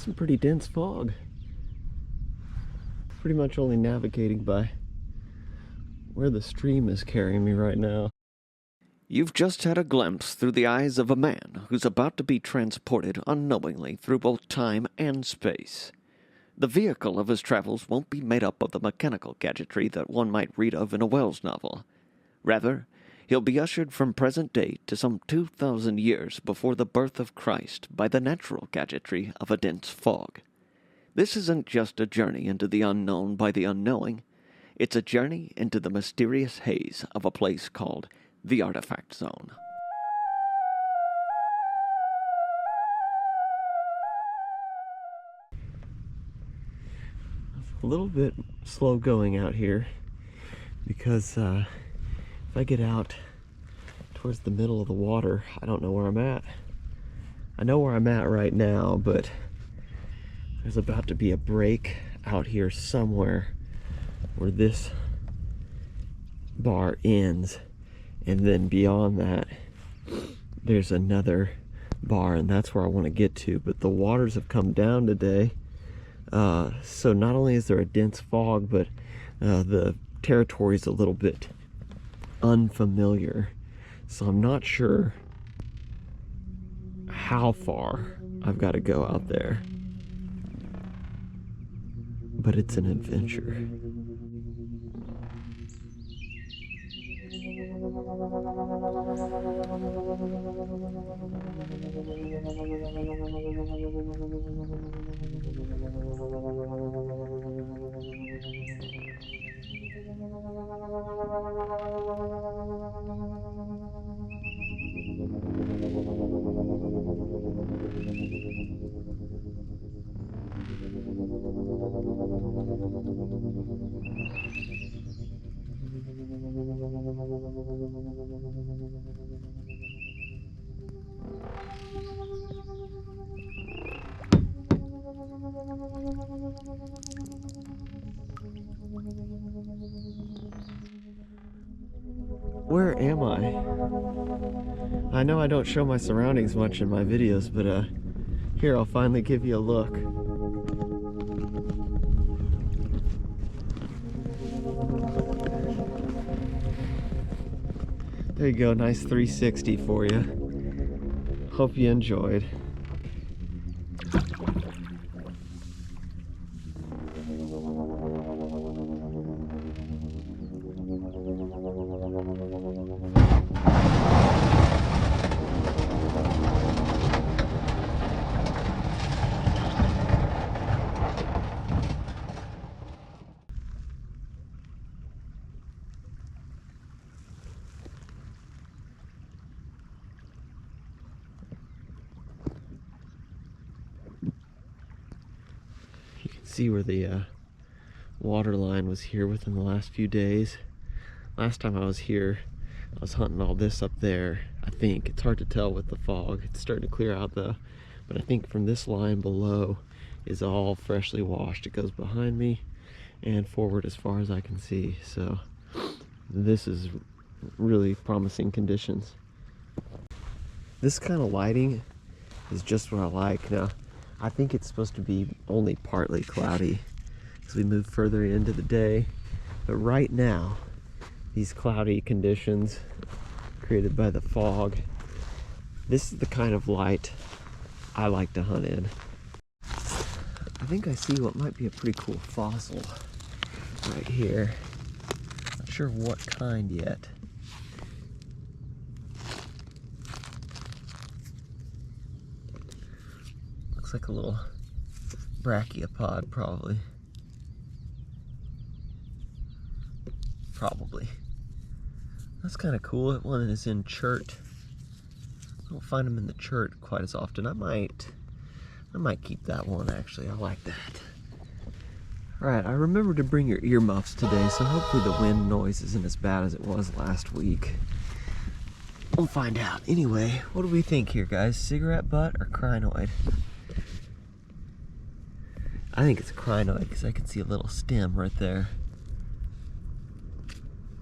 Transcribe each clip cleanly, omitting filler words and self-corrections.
some pretty dense fog. Pretty much only navigating by where the stream is carrying me right now. You've just had a glimpse through the eyes of a man who's about to be transported unknowingly through both time and space. The vehicle of his travels won't be made up of the mechanical gadgetry that one might read of in a Wells novel. Rather, he'll be ushered from present day to some 2,000 years before the birth of Christ by the natural gadgetry of a dense fog. This isn't just a journey into the unknown by the unknowing. It's a journey into the mysterious haze of a place called the Artifact Zone. A little bit slow going out here because if I get out towards the middle of the water, I don't know where I'm at. I know where I'm at right now, but there's about to be a break out here somewhere where this bar ends, and then beyond that there's another bar, and that's where I want to get to. But the waters have come down today, so not only is there a dense fog, but the territory is a little bit unfamiliar, so I'm not sure how far I've got to go out there, but it's an adventure. Where am I? I know I don't show my surroundings much in my videos, but here, I'll finally give you a look. There you go, nice 360 for you. Hope you enjoyed. See where the water line was here within the last few days. Last time I was here, I was hunting all this up there. I think it's hard to tell with the fog. It's starting to clear out though, but I think from this line below is all freshly washed. It goes behind me and forward as far as I can see, so this is really promising conditions. This kind of lighting is just what I like. Now, I think it's supposed to be only partly cloudy as we move further into the day. But right now, these cloudy conditions created by the fog, this is the kind of light I like to hunt in. I think I see what might be a pretty cool fossil right here. Not sure what kind yet. Looks like a little brachiopod, probably. That's kind of cool. That one is in chert. I don't find them in the chert quite as often. I might keep that one, actually. I like that. Alright, I remembered to bring your earmuffs today, so hopefully the wind noise isn't as bad as it was last week. We'll find out. Anyway, what do we think here, guys? Cigarette butt or crinoid? I think it's a crinoid because I can see a little stem right there.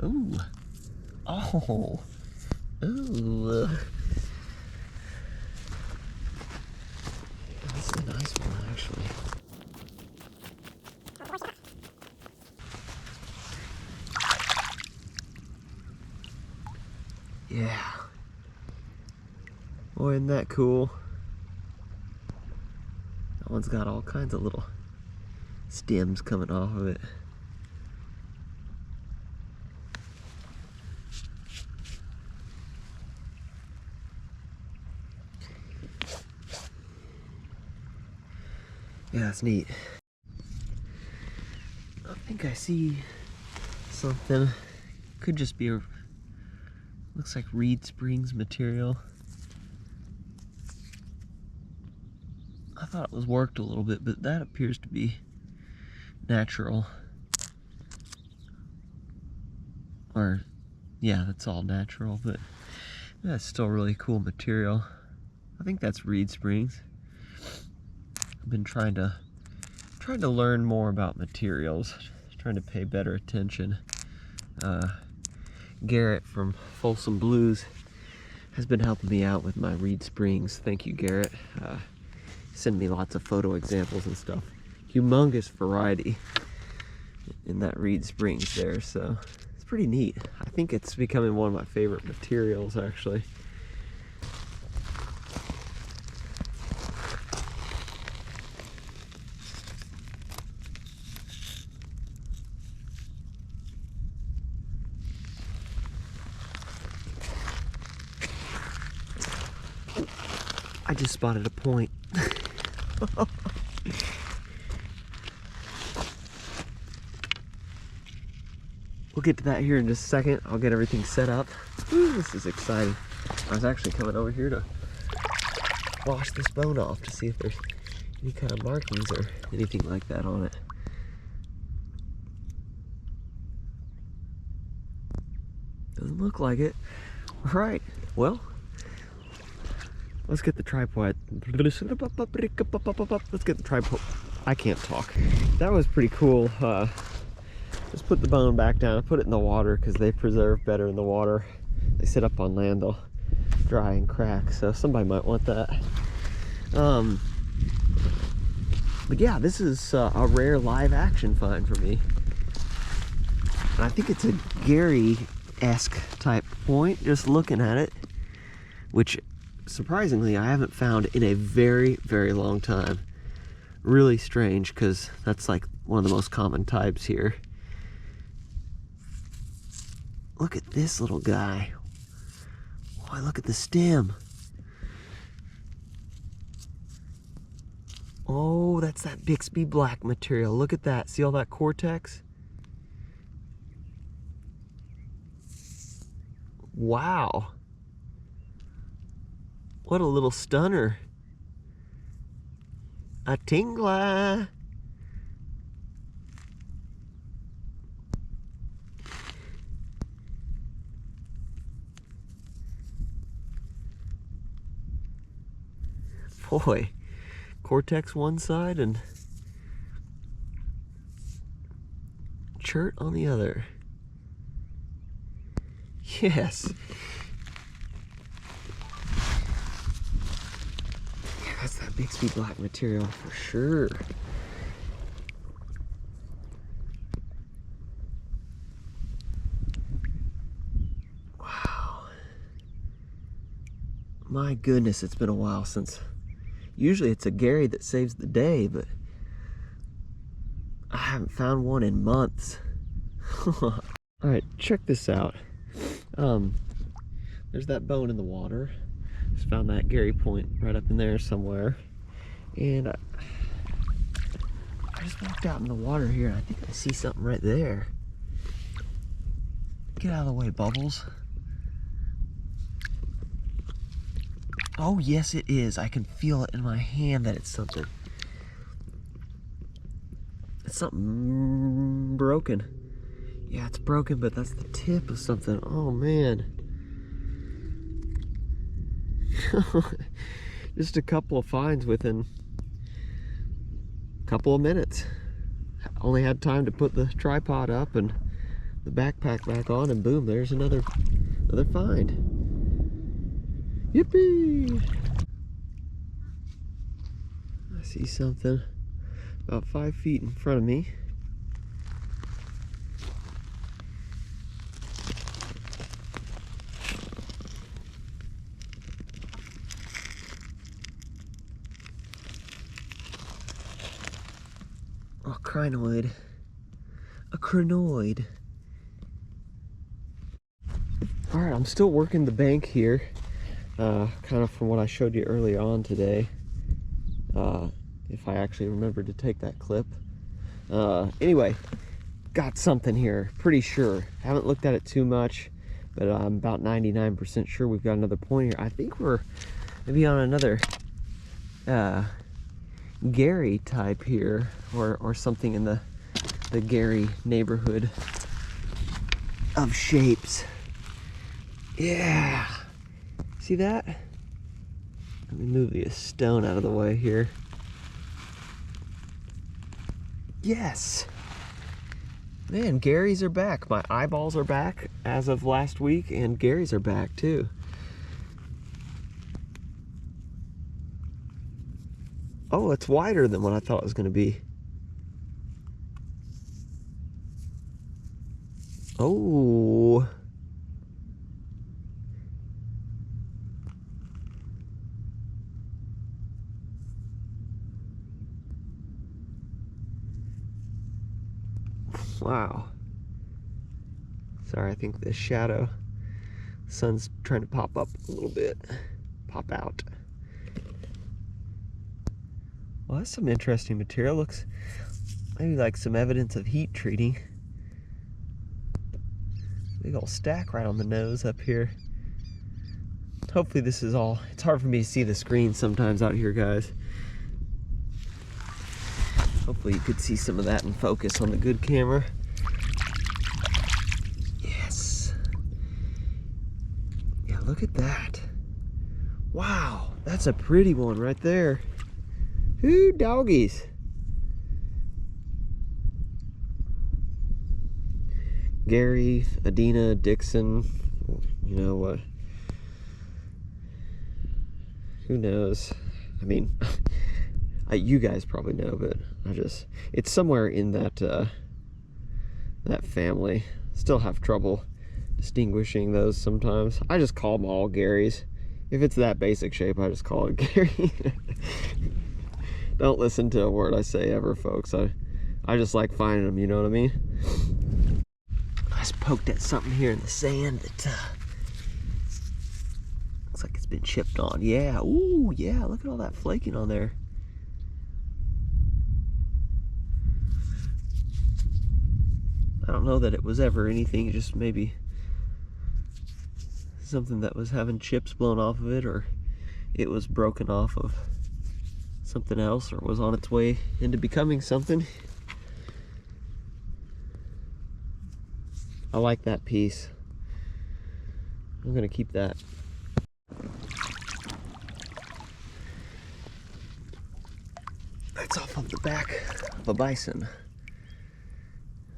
Ooh. Oh. Ooh. This is a nice one, actually. Yeah. Boy, isn't that cool? That one's got all kinds of little stems coming off of it. Yeah, that's neat. I think I see something. Could just be a, looks like reed springs material. I thought it was worked a little bit, but that appears to be natural. Or, yeah, that's all natural, but that's still really cool material. I think that's reed springs. I've been trying to learn more about materials, trying to pay better attention. Garrett from Folsom Blues has been helping me out with my reed springs. Thank you, Garrett. Send me lots of photo examples and stuff. Humongous variety in that reed springs there, so it's pretty neat. I think it's becoming one of my favorite materials, actually. I just spotted a point. We'll get to that here in just a second. I'll get everything set up. Ooh, this is exciting. I was actually coming over here to wash this bone off to see if there's any kind of markings or anything like that on it. Doesn't look like it. All right, well, let's get the tripod. Let's get the tripod. I can't talk. That was pretty cool. Just put the bone back down, put it in the water because they preserve better in the water. They sit up on land, they'll dry and crack, so somebody might want that. But yeah, this is a rare live action find for me. And I think it's a Gary-esque type point, just looking at it, which surprisingly I haven't found in a very, very long time. Really strange, because that's like one of the most common types here. Look at this little guy. Boy, look at the stem. Oh, that's that Bixby black material. Look at that. See all that cortex? Wow. What a little stunner. A tingla. Boy, cortex one side and chert on the other. Yes. Yeah, that's that Bixby black material for sure. Wow. My goodness, it's been a while since. Usually it's a Gary that saves the day, but I haven't found one in months. All right, check this out. There's that bone in the water. Just found that Gary point right up in there somewhere. And I just walked out in the water here, and I think I see something right there. Get out of the way, Bubbles. Oh, yes, it is. I can feel it in my hand that it's something. It's something broken. Yeah, it's broken, but that's the tip of something. Oh, man. Just a couple of finds within a couple of minutes. Only had time to put the tripod up and the backpack back on, and boom, there's another find. Yippee! I see something about 5 feet in front of me. A crinoid. A crinoid. Alright, I'm still working the bank here. Kind of from what I showed you earlier on today. If I actually remembered to take that clip. Anyway, got something here, pretty sure. Haven't looked at it too much, but I'm about 99% sure we've got another point here. I think we're maybe on another Gary type here, or something in the Gary neighborhood of shapes. Yeah, see that? Let me move the stone out of the way here. Yes! Man, Gary's are back. My eyeballs are back as of last week, and Gary's are back too. Oh, it's wider than what I thought it was going to be. Oh. Wow. Sorry, I think the shadow, sun's trying to pop up a little bit. Pop out. Well, that's some interesting material. Looks maybe like some evidence of heat treating. Big old stack right on the nose up here. Hopefully this is all, it's hard for me to see the screen sometimes out here, guys. Hopefully you could see some of that in focus on the good camera. Yes. Yeah, look at that. Wow, that's a pretty one right there. Ooh, doggies. Gary, Adina, Dixon, you know what? Who knows? I mean, you guys probably know, but it's somewhere in that that family. Still have trouble distinguishing those sometimes. I just call them all Garys. If it's that basic shape, I just call it Gary. Don't listen to a word I say ever, folks. I just like finding them, you know what I mean? I just poked at something here in the sand that looks like it's been chipped on. Yeah, ooh, yeah, look at all that flaking on there. I don't know that it was ever anything, just maybe something that was having chips blown off of it, or it was broken off of something else, or was on its way into becoming something. I like that piece. I'm gonna keep that. That's off of the back of a bison.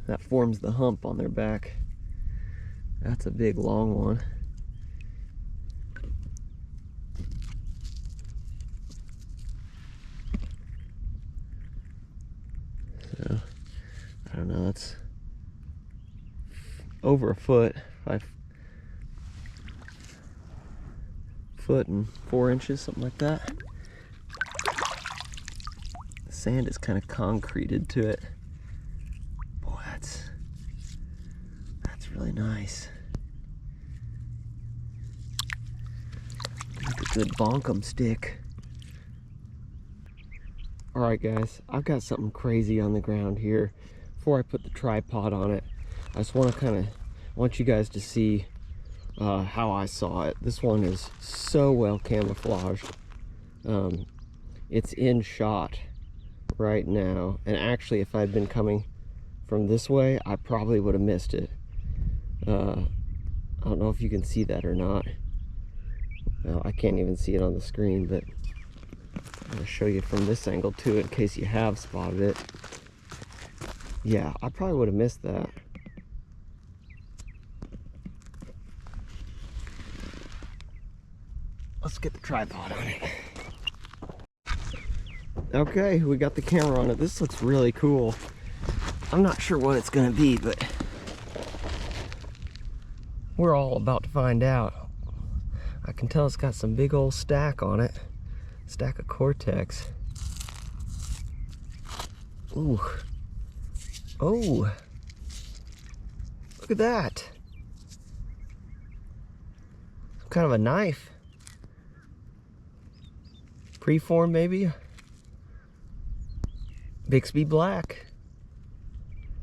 That forms the hump on their back. That's a big long one. So, I don't know, that's over a foot, 5 foot and 4 inches, something like that. The sand is kind of concreted to it. Boy, that's really nice. Like a good bonkum stick. Alright guys, I've got something crazy on the ground here. Before I put the tripod on it, I just want you guys to see how I saw it. This one is so well camouflaged. It's in shot right now, and actually if I'd been coming from this way, I probably would have missed it. I don't know if you can see that or not. Well, I can't even see it on the screen, but I'm going to show you from this angle too, in case you have spotted it. Yeah, I probably would have missed that. Let's get the tripod on it. Okay, we got the camera on it. This looks really cool. I'm not sure what it's gonna be, but we're all about to find out. I can tell it's got some big old stack on it. Stack of Cortex. Ooh. Oh. Look at that. Some kind of a knife. Preform maybe? Bixby Black.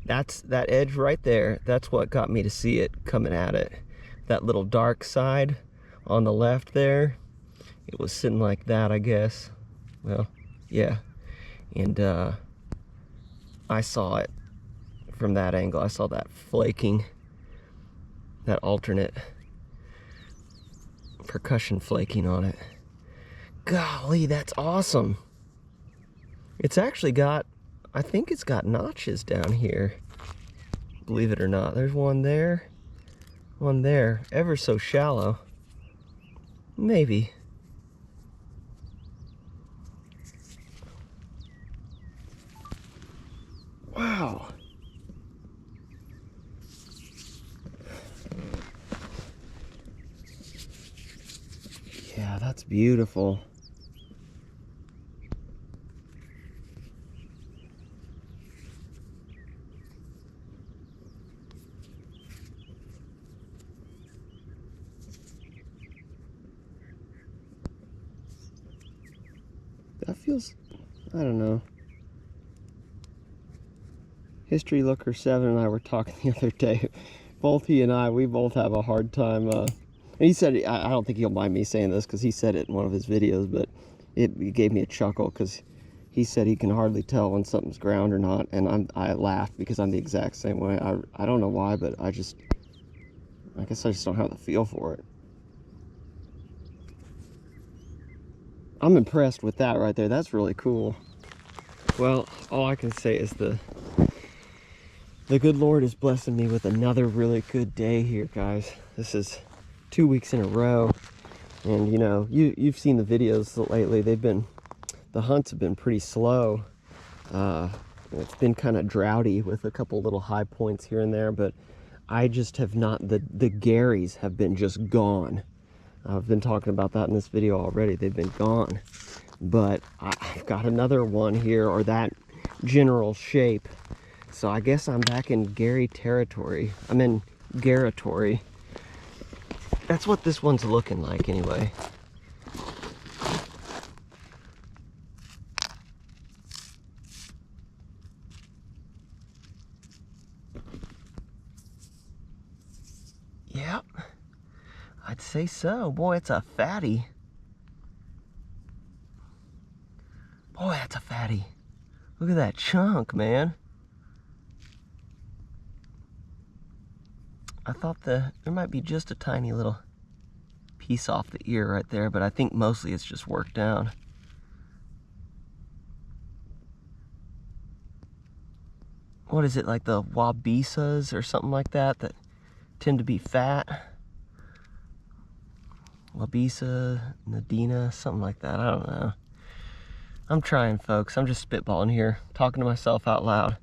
That's that edge right there. That's what got me to see it coming at it. That little dark side on the left there. It was sitting like that, I guess. Well, yeah. And I saw it from that angle. I saw that flaking, that alternate percussion flaking on it. Golly, that's awesome. It's actually got, I think it's got notches down here. Believe it or not. There's one there, ever so shallow. Maybe. Wow. Yeah, that's beautiful. That feels, I don't know. History Looker 7 and I were talking the other day. Both he and I, we both have a hard time. He said, I don't think he'll mind me saying this because he said it in one of his videos, but it gave me a chuckle because he said he can hardly tell when something's ground or not, and I laughed because I'm the exact same way. I don't know why, but I guess I just don't have the feel for it. I'm impressed with that right there. That's really cool. Well, all I can say is the good Lord is blessing me with another really good day here, guys. This is 2 weeks in a row, and you know, you've seen the videos lately. The hunts have been pretty slow. It's been kind of droughty with a couple little high points here and there, but I just have not, the Garys have been just gone. I've been talking about that in this video already. They've been gone, but I've got another one here, or that general shape. So I guess I'm back in Gary territory. I'm in Garatory. That's what this one's looking like anyway. Yep, I'd say so. Boy, it's a fatty. Boy, that's a fatty. Look at that chunk, man. I thought there might be just a tiny little piece off the ear right there, but I think mostly it's just worked down. What is it, like the wabisas or something like that tend to be fat? Wabisa, Nadina, something like that. I don't know. I'm trying, folks. I'm just spitballing here, talking to myself out loud.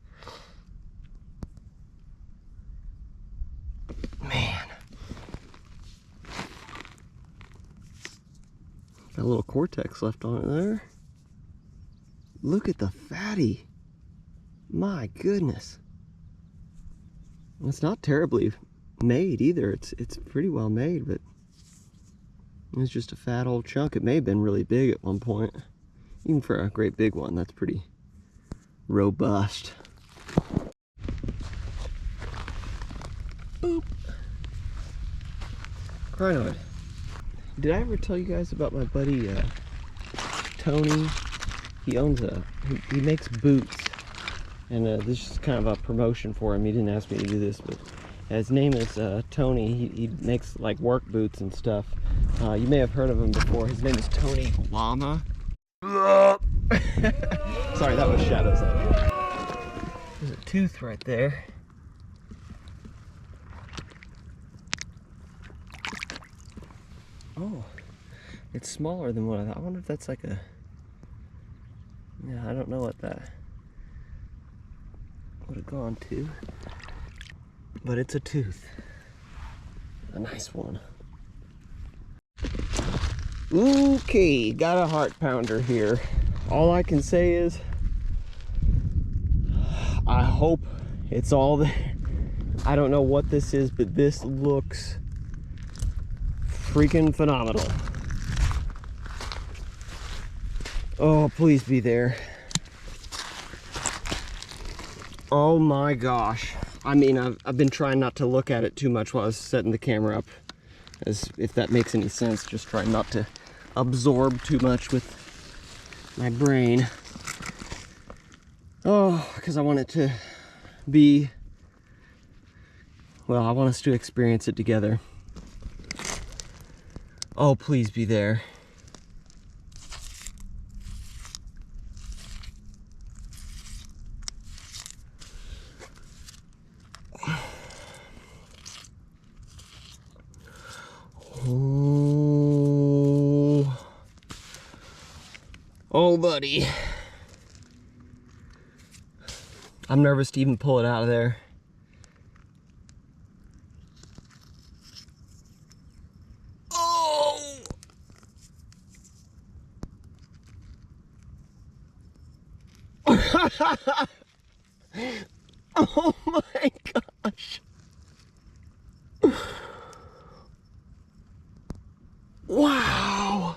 Man. Got a little Cortex left on it there. Look at the fatty. My goodness. It's not terribly made either. It's pretty well made, but it's just a fat old chunk. It may have been really big at one point. Even for a great big one, that's pretty robust. Boop. Crinoid. Did I ever tell you guys about my buddy Tony? He owns he makes boots, and this is kind of a promotion for him. He didn't ask me to do this, but his name is Tony. He makes like work boots and stuff. You may have heard of him before. His name is Tony Llama. Sorry, that was shadows. There's a tooth right there. Oh, it's smaller than what I thought. I wonder if that's like a Yeah, I don't know what that would have gone to, but it's a tooth. A nice one. Okay, got a heart pounder here. All I can say is, I hope it's all there. I don't know what this is, but this looks freaking phenomenal. Oh, please be there. Oh my gosh. I mean, I've been trying not to look at it too much while I was setting the camera up, as if that makes any sense. Just trying not to absorb too much with my brain. Oh, because I want it to be, well, I want us to experience it together. Oh, please be there. Oh, oh, buddy. I'm nervous to even pull it out of there. Oh! Oh my gosh. Wow.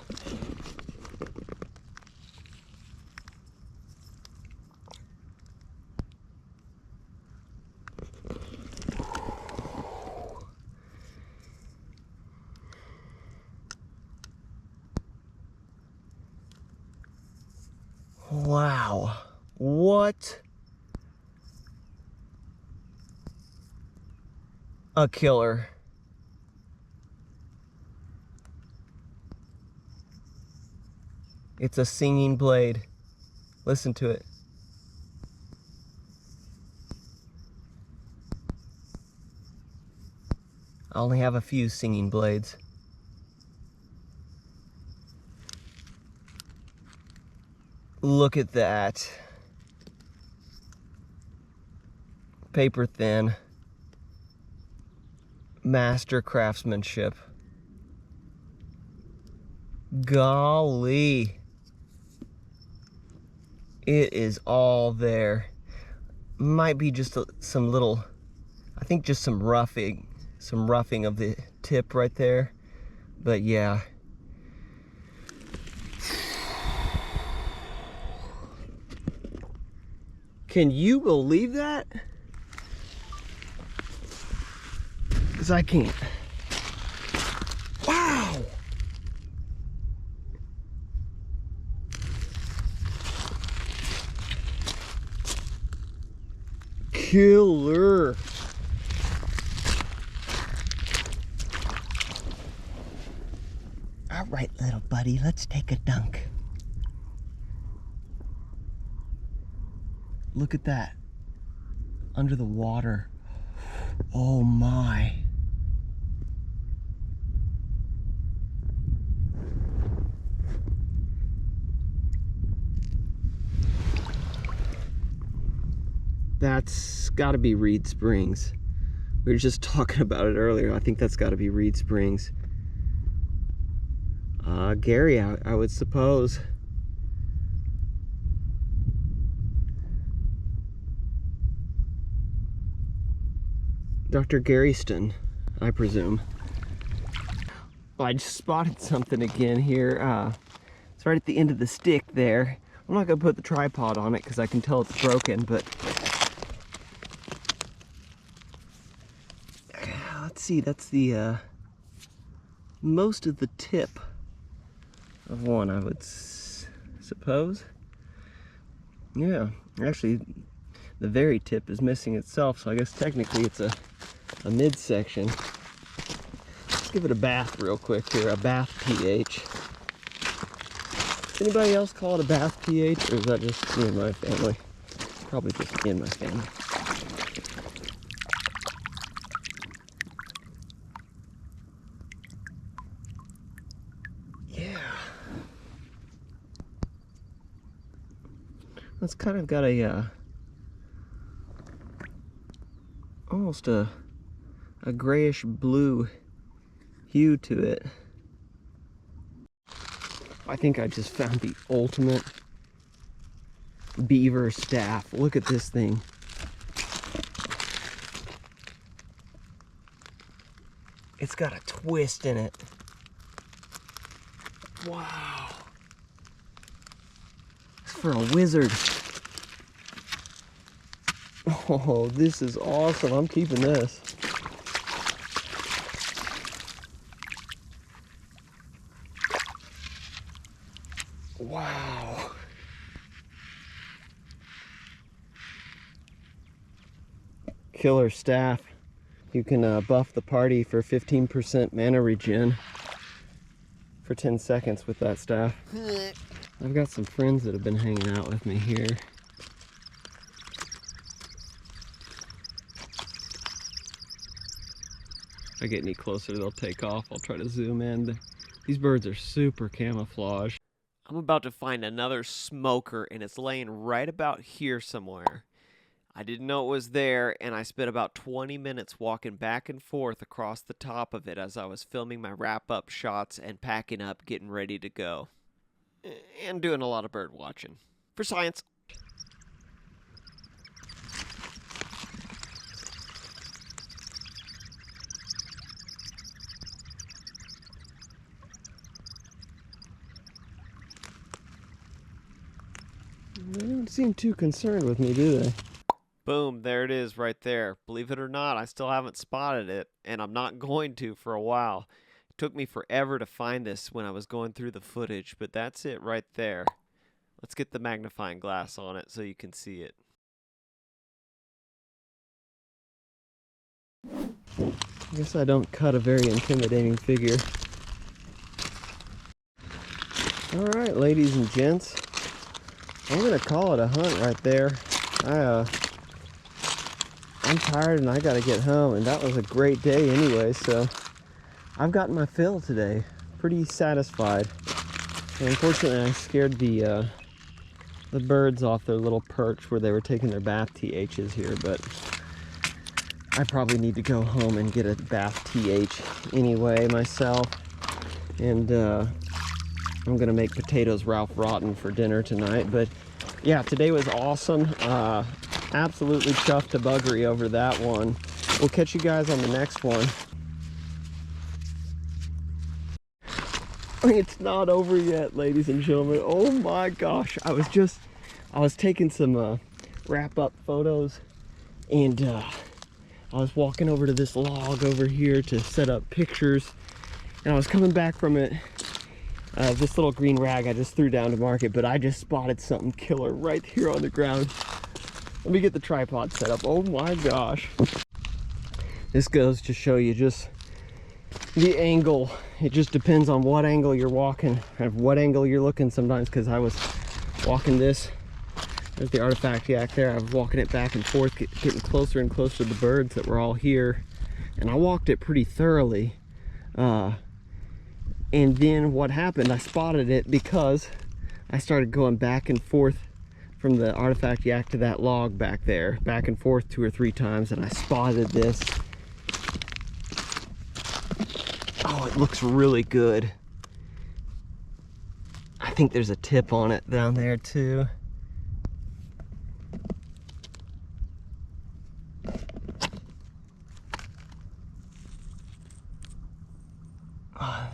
Wow. What a killer. It's a singing blade. Listen to it. I only have a few singing blades. Look at that. Paper thin. Master craftsmanship. Golly. It is all there. Might be just some little, I think just some roughing of the tip right there. But yeah. Can you believe that? Because I can't. Wow! Killer! All right, little buddy, let's take a dunk. Look at that. Under the water. Oh my. That's gotta be Reed Springs. We were just talking about it earlier. I think that's gotta be Reed Springs. Gary, I would suppose. Dr. Garyston, I presume. Well, I just spotted something again here. It's right at the end of the stick there. I'm not gonna put the tripod on it because I can tell it's broken, but let's see, that's the most of the tip of one, I would suppose. Yeah, actually the very tip is missing itself, so I guess technically it's a midsection. Let's give it a bath real quick here, a bath pH. Does anybody else call it a bath pH, or is that just me and my family? Probably just me and my family. Yeah. It's kind of got a almost a grayish blue hue to it. I think I just found the ultimate beaver staff. Look at this thing. It's got a twist in it. Wow. It's for a wizard. Oh, this is awesome. I'm keeping this. Wow. Killer staff. You can buff the party for 15% mana regen for 10 seconds with that staff. I've got some friends that have been hanging out with me here. If I get any closer, they'll take off. I'll try to zoom in. These birds are super camouflaged. I'm about to find another smoker, and it's laying right about here somewhere. I didn't know it was there, and I spent about 20 minutes walking back and forth across the top of it as I was filming my wrap-up shots and packing up, getting ready to go. And doing a lot of bird watching. For science. They don't seem too concerned with me, do they? Boom, there it is right there. Believe it or not, I still haven't spotted it, and I'm not going to for a while. It took me forever to find this when I was going through the footage, but that's it right there. Let's get the magnifying glass on it so you can see it. I guess I don't cut a very intimidating figure. Alright, ladies and gents. I'm gonna call it a hunt right there. I'm tired and I gotta get home, and that was a great day anyway, so I've gotten my fill today. Pretty satisfied. And unfortunately, I scared the birds off their little perch where they were taking their bath THs here, but I probably need to go home and get a bath TH anyway myself. And I'm gonna make potatoes Ralph Rotten for dinner tonight. But yeah, today was awesome. Absolutely chuffed to buggery over that one. We'll catch you guys on the next one. It's not over yet, ladies and gentlemen. Oh my gosh, I was taking some wrap-up photos, and I was walking over to this log over here to set up pictures, and I was coming back from it. This little green rag I just threw down to market, but I just spotted something killer right here on the ground. Let me get the tripod set up. Oh my gosh. This goes to show you just the angle. It just depends on what angle you're walking and what angle you're looking sometimes, because I was walking this. There's the artifact yak there. I was walking it back and forth, getting closer and closer to the birds that were all here. And I walked it pretty thoroughly. And then what happened, I spotted it because I started going back and forth from the artifact yak to that log back there, back and forth 2 or 3 times, and I spotted this. Oh, it looks really good. I think there's a tip on it down there too. Oh,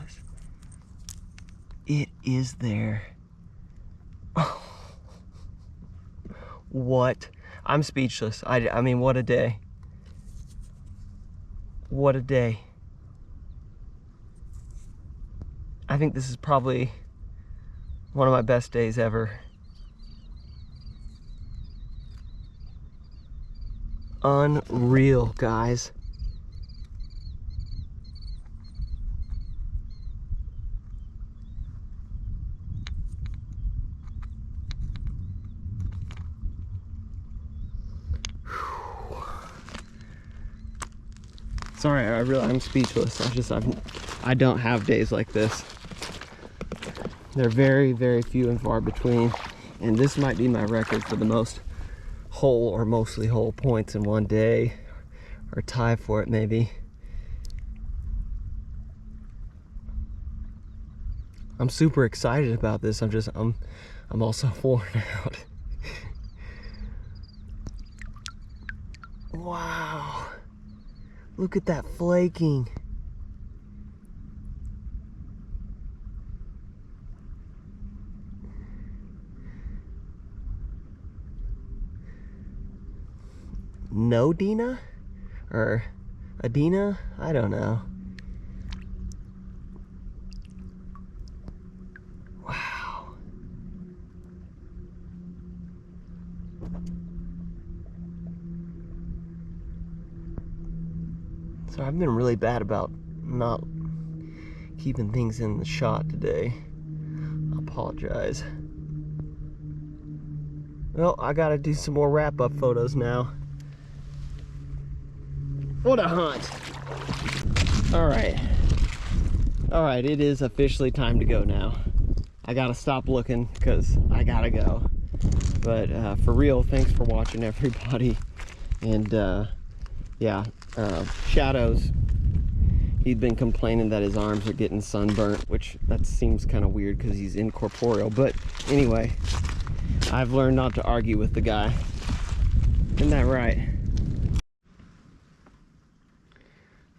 it is there. Oh. What? I'm speechless. I mean, what a day. What a day. I think this is probably one of my best days ever. Unreal, guys. Sorry, I'm speechless. I don't have days like this. They're very, very few and far between. And this might be my record for the most whole or mostly whole points in one day, or tie for it maybe. I'm super excited about this. I'm also worn out. Wow, look at that flaking. No Dina? Or Adina? I don't know. Wow. So I've been really bad about not keeping things in the shot today. I apologize. Well, I gotta do some more wrap-up photos now. What a hunt! Alright, it is officially time to go now. I gotta stop looking because I gotta go. But for real, thanks for watching, everybody. And yeah, Shadows, he'd been complaining that his arms are getting sunburnt, which that seems kind of weird because he's incorporeal. But anyway, I've learned not to argue with the guy. Isn't that right?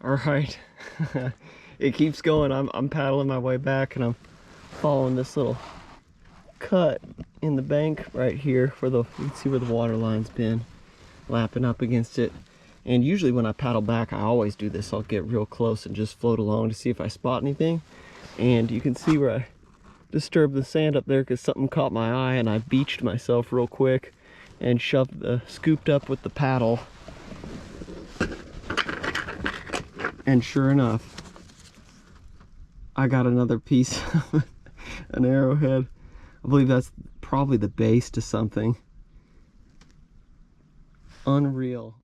All right, it keeps going. I'm paddling my way back, and I'm following this little cut in the bank right here where you can see where the water line's been, lapping up against it. And usually when I paddle back, I always do this. I'll get real close and just float along to see if I spot anything. And you can see where I disturbed the sand up there because something caught my eye, and I beached myself real quick and scooped up with the paddle. And sure enough, I got another piece of an arrowhead. I believe that's probably the base to something. Unreal.